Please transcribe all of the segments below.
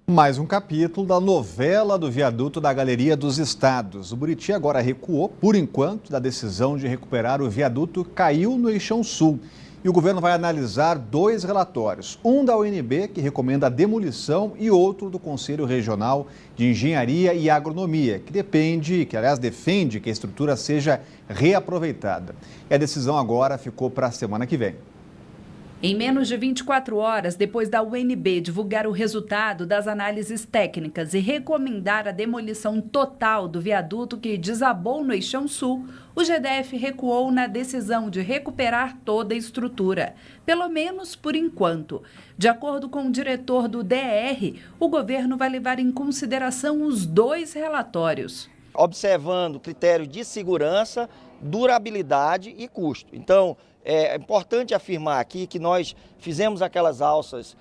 Mais um capítulo da novela do viaduto da Galeria dos Estados. O Buriti agora recuou, por enquanto, da decisão de recuperar o viaduto que caiu no Eixão Sul. E o governo vai analisar 2 relatórios. Um da UNB, que recomenda a demolição, e outro do Conselho Regional de Engenharia e Agronomia, que defende que a estrutura seja reaproveitada. E a decisão agora ficou para a semana que vem. Em menos de 24 horas, depois da UNB divulgar o resultado das análises técnicas e recomendar a demolição total do viaduto que desabou no Eixão Sul, o GDF recuou na decisão de recuperar toda a estrutura, pelo menos por enquanto. De acordo com o diretor do DR, o governo vai levar em consideração os 2 relatórios. Observando critérios de segurança, durabilidade e custo. Então, é importante afirmar aqui que nós fizemos aquelas alças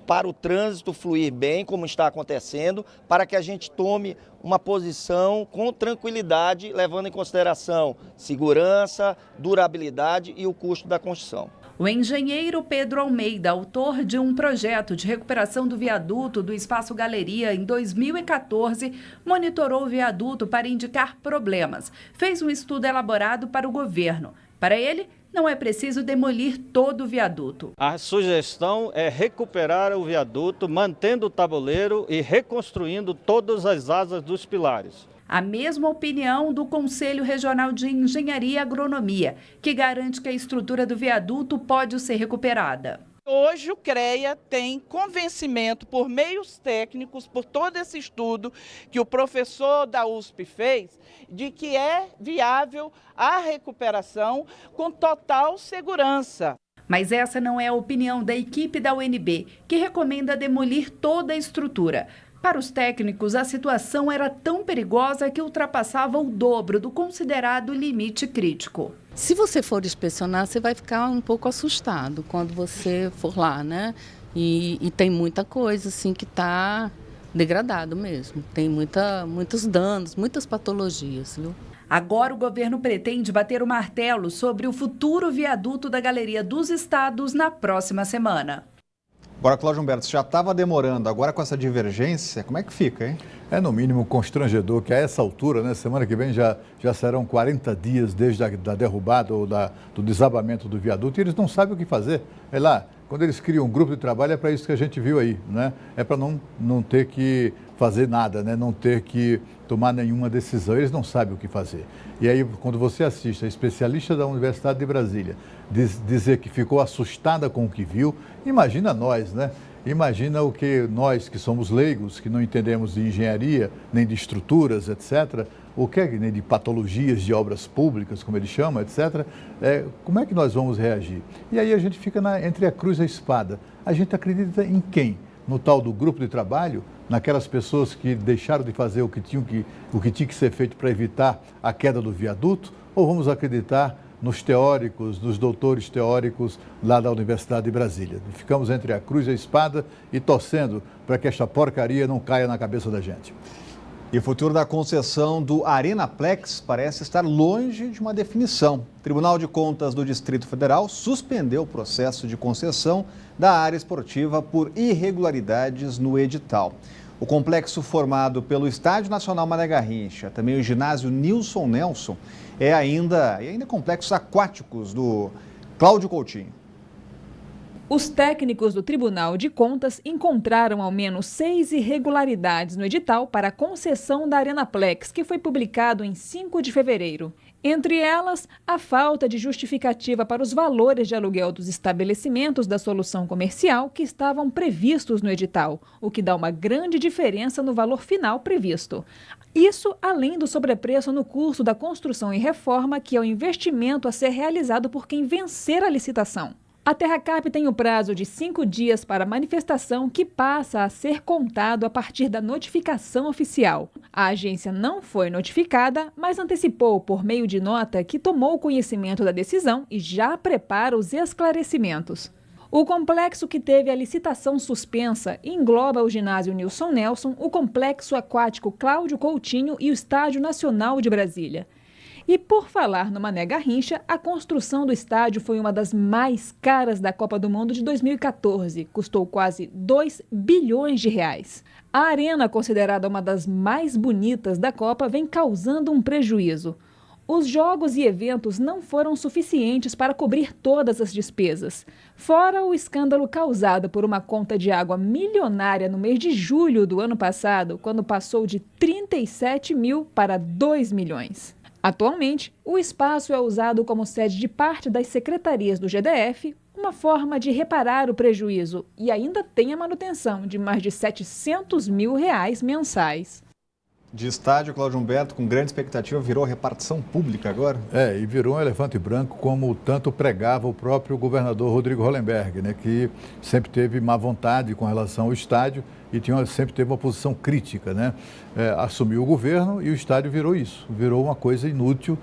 para o trânsito fluir bem, como está acontecendo, para que a gente tome uma posição com tranquilidade, levando em consideração segurança, durabilidade e o custo da construção. O engenheiro Pedro Almeida, autor de um projeto de recuperação do viaduto do Espaço Galeria em 2014, monitorou o viaduto para indicar problemas. Fez um estudo elaborado para o governo. Para ele, não é preciso demolir todo o viaduto. A sugestão é recuperar o viaduto, mantendo o tabuleiro e reconstruindo todas as asas dos pilares. A mesma opinião do Conselho Regional de Engenharia e Agronomia, que garante que a estrutura do viaduto pode ser recuperada. Hoje o CREA tem convencimento por meios técnicos, por todo esse estudo que o professor da USP fez, de que é viável a recuperação com total segurança. Mas essa não é a opinião da equipe da UNB, que recomenda demolir toda a estrutura. Para os técnicos, a situação era tão perigosa que ultrapassava o dobro do considerado limite crítico. Se você for inspecionar, você vai ficar um pouco assustado quando você for lá, né? E tem muita coisa assim que está degradado mesmo. Tem muitos danos, muitas patologias, viu? Agora o governo pretende bater o martelo sobre o futuro viaduto da Galeria dos Estados na próxima semana. Agora, Cláudio Humberto, já estava demorando, agora com essa divergência, como é que fica, hein? É no mínimo constrangedor que a essa altura, né, semana que vem já serão 40 dias desde da derrubada ou do desabamento do viaduto e eles não sabem o que fazer. É lá, quando eles criam um grupo de trabalho é para isso que a gente viu aí, né? É para não ter que fazer nada, né? Não ter que tomar nenhuma decisão, eles não sabem o que fazer. E aí, quando você assiste a especialista da Universidade de Brasília dizer que ficou assustada com o que viu, imagina nós, né? Imagina o que nós, que somos leigos, que não entendemos de engenharia, nem de estruturas, etc., o que nem de patologias de obras públicas, como ele chama, etc., como é que nós vamos reagir? E aí a gente fica entre a cruz e a espada. A gente acredita em quem? No tal do grupo de trabalho? Naquelas pessoas que deixaram de fazer o que tinha que ser feito para evitar a queda do viaduto? Ou vamos acreditar nos teóricos, nos doutores teóricos lá da Universidade de Brasília? Ficamos entre a cruz e a espada e torcendo para que esta porcaria não caia na cabeça da gente. E o futuro da concessão do Arenaplex parece estar longe de uma definição. O Tribunal de Contas do Distrito Federal suspendeu o processo de concessão da área esportiva por irregularidades no edital. O complexo formado pelo Estádio Nacional Mané Garrincha, também o ginásio Nilson Nelson, e ainda complexos aquáticos do Cláudio Coutinho. Os técnicos do Tribunal de Contas encontraram ao menos 6 irregularidades no edital para a concessão da Arenaplex, que foi publicado em 5 de fevereiro. Entre elas, a falta de justificativa para os valores de aluguel dos estabelecimentos da solução comercial que estavam previstos no edital, o que dá uma grande diferença no valor final previsto. Isso além do sobrepreço no custo da construção e reforma, que é o investimento a ser realizado por quem vencer a licitação. A Terracap tem o prazo de 5 dias para a manifestação, que passa a ser contado a partir da notificação oficial. A agência não foi notificada, mas antecipou por meio de nota que tomou conhecimento da decisão e já prepara os esclarecimentos. O complexo que teve a licitação suspensa engloba o ginásio Nilson Nelson, o complexo aquático Cláudio Coutinho e o Estádio Nacional de Brasília. E por falar no Mané Garrincha, a construção do estádio foi uma das mais caras da Copa do Mundo de 2014. Custou quase 2 bilhões de reais. A arena, considerada uma das mais bonitas da Copa, vem causando um prejuízo. Os jogos e eventos não foram suficientes para cobrir todas as despesas. Fora o escândalo causado por uma conta de água milionária no mês de julho do ano passado, quando passou de 37 mil para 2 milhões. Atualmente, o espaço é usado como sede de parte das secretarias do GDF, uma forma de reparar o prejuízo, e ainda tem a manutenção de mais de R$700 mil mensais. De estádio, Cláudio Humberto, com grande expectativa, virou repartição pública agora? E virou um elefante branco, como tanto pregava o próprio governador Rodrigo Hollenberg, né, que sempre teve má vontade com relação ao estádio e sempre teve uma posição crítica, né? Assumiu o governo e o estádio virou isso, virou uma coisa inútil,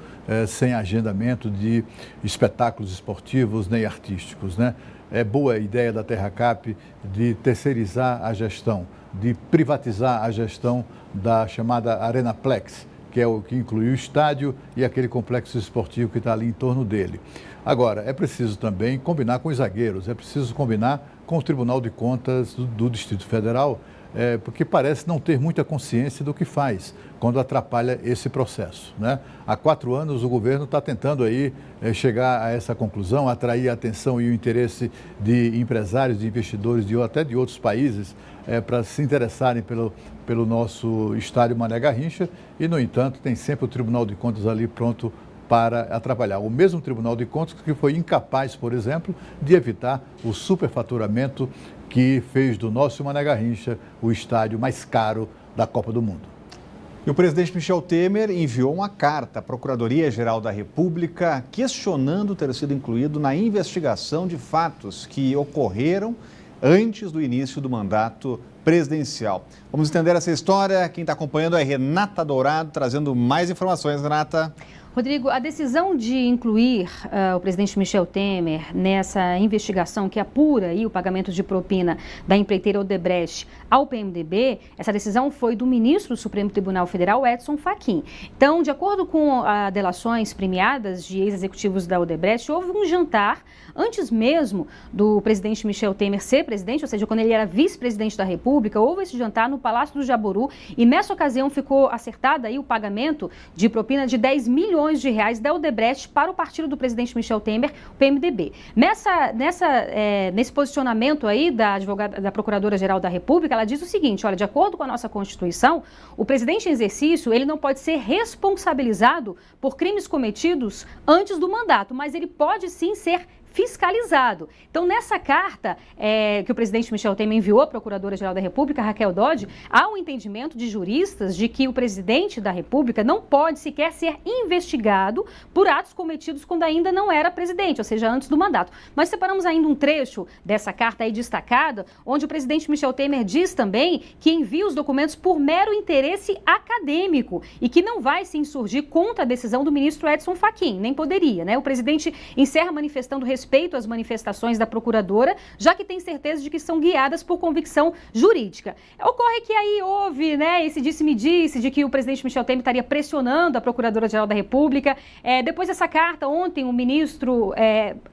sem agendamento de espetáculos esportivos nem artísticos, né? É boa a ideia da Terracap de terceirizar a gestão, de privatizar a gestão da chamada Arenaplex, que é o que inclui o estádio e aquele complexo esportivo que está ali em torno dele. Agora, é preciso também combinar com os zagueiros, é preciso combinar com o Tribunal de Contas do Distrito Federal, porque parece não ter muita consciência do que faz quando atrapalha esse processo, né? Há 4 anos o governo está tentando aí chegar a essa conclusão, atrair a atenção e o interesse de empresários, de investidores, até de outros países, para se interessarem pelo nosso estádio Mané Garrincha e, no entanto, tem sempre o Tribunal de Contas ali pronto para atrapalhar. O mesmo Tribunal de Contas que foi incapaz, por exemplo, de evitar o superfaturamento que fez do nosso Mané Garrincha o estádio mais caro da Copa do Mundo. E o presidente Michel Temer enviou uma carta à Procuradoria-Geral da República questionando ter sido incluído na investigação de fatos que ocorreram antes do início do mandato presidencial. Vamos entender essa história. Quem está acompanhando é Renata Dourado, trazendo mais informações. Renata. Rodrigo, a decisão de incluir o presidente Michel Temer nessa investigação que apura aí o pagamento de propina da empreiteira Odebrecht ao PMDB, essa decisão foi do ministro do Supremo Tribunal Federal, Edson Fachin. Então, de acordo com delações premiadas de ex-executivos da Odebrecht, houve um jantar antes mesmo do presidente Michel Temer ser presidente, ou seja, quando ele era vice-presidente da República, houve esse jantar no Palácio do Jaburu e nessa ocasião ficou acertado aí o pagamento de propina de 10 milhões de reais da Odebrecht para o partido do presidente Michel Temer, o PMDB. Nesse posicionamento aí da Procuradora-Geral da República, ela diz o seguinte, olha, de acordo com a nossa Constituição, o presidente em exercício, ele não pode ser responsabilizado por crimes cometidos antes do mandato, mas ele pode sim ser fiscalizado. Então, nessa carta que o presidente Michel Temer enviou à Procuradora-Geral da República, Raquel Dodge, há um entendimento de juristas de que o presidente da República não pode sequer ser investigado por atos cometidos quando ainda não era presidente, ou seja, antes do mandato. Nós separamos ainda um trecho dessa carta aí destacada, onde o presidente Michel Temer diz também que envia os documentos por mero interesse acadêmico e que não vai se insurgir contra a decisão do ministro Edson Fachin, nem poderia, né? O presidente encerra manifestando respeito às manifestações da procuradora, já que tem certeza de que são guiadas por convicção jurídica. Ocorre que aí houve, né, esse disse-me-disse de que o presidente Michel Temer estaria pressionando a Procuradora-Geral da República. Depois dessa carta, ontem, o ministro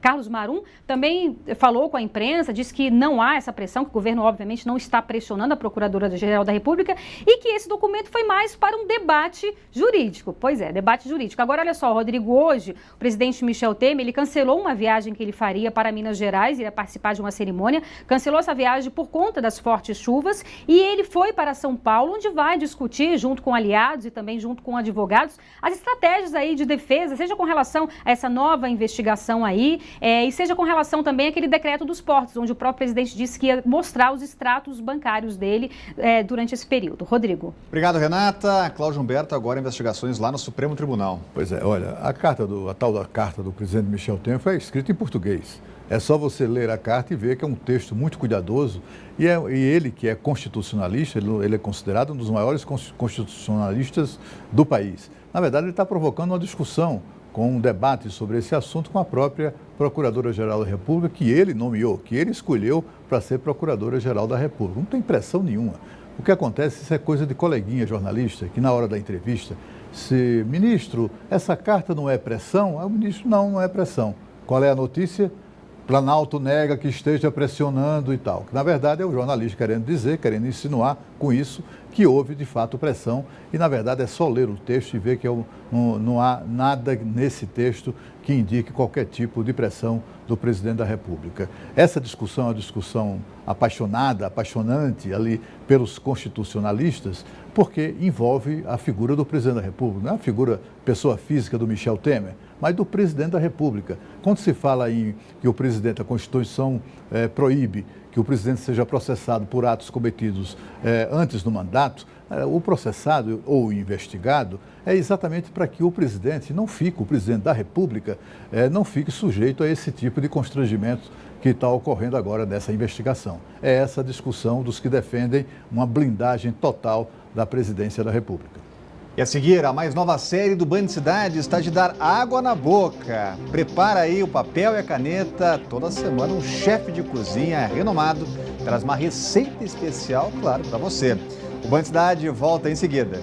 Carlos Marum também falou com a imprensa, disse que não há essa pressão, que o governo, obviamente, não está pressionando a Procuradora-Geral da República e que esse documento foi mais para um debate jurídico. Pois é, debate jurídico. Agora, olha só, Rodrigo, hoje, o presidente Michel Temer, ele cancelou uma viagem que ele faria para Minas Gerais, iria participar de uma cerimônia, cancelou essa viagem por conta das fortes chuvas e ele foi para São Paulo, onde vai discutir, junto com aliados e também junto com advogados, as estratégias aí de defesa, seja com relação a essa nova investigação aí, e seja com relação também àquele decreto dos portos, onde o próprio presidente disse que ia mostrar os extratos bancários dele durante esse período. Rodrigo. Obrigado, Renata. Cláudio Humberto, agora investigações lá no Supremo Tribunal. Pois é, olha, a tal da carta do presidente Michel Temer foi escrita em português. É só você ler a carta e ver que é um texto muito cuidadoso e ele, que é constitucionalista, ele é considerado um dos maiores constitucionalistas do país. Na verdade, ele está provocando uma discussão com um debate sobre esse assunto com a própria Procuradora-Geral da República, que ele nomeou, que ele escolheu para ser Procuradora-Geral da República. Não tem pressão nenhuma. O que acontece, isso é coisa de coleguinha jornalista, que na hora da entrevista ministro, essa carta não é pressão? Aí o ministro, não é pressão. Qual é a notícia? Planalto nega que esteja pressionando e tal. Na verdade, é o jornalista querendo dizer, querendo insinuar com isso, que houve de fato pressão. E, na verdade, é só ler o texto e ver que não há nada nesse texto que indique qualquer tipo de pressão do presidente da República. Essa discussão é uma discussão apaixonada, apaixonante ali pelos constitucionalistas, porque envolve a figura do presidente da República, não é a figura, pessoa física do Michel Temer, mas do presidente da República. Quando se fala em que o presidente, a Constituição proíbe que o presidente seja processado por atos cometidos antes do mandato, o processado ou o investigado é exatamente para que o presidente da República, não fique sujeito a esse tipo de constrangimento que está ocorrendo agora nessa investigação. É essa a discussão dos que defendem uma blindagem total da presidência da República. E a seguir, a mais nova série do Band Cidade está de dar água na boca. Prepara aí o papel e a caneta. Toda semana um chefe de cozinha renomado traz uma receita especial, claro, para você. O Band Cidade volta em seguida.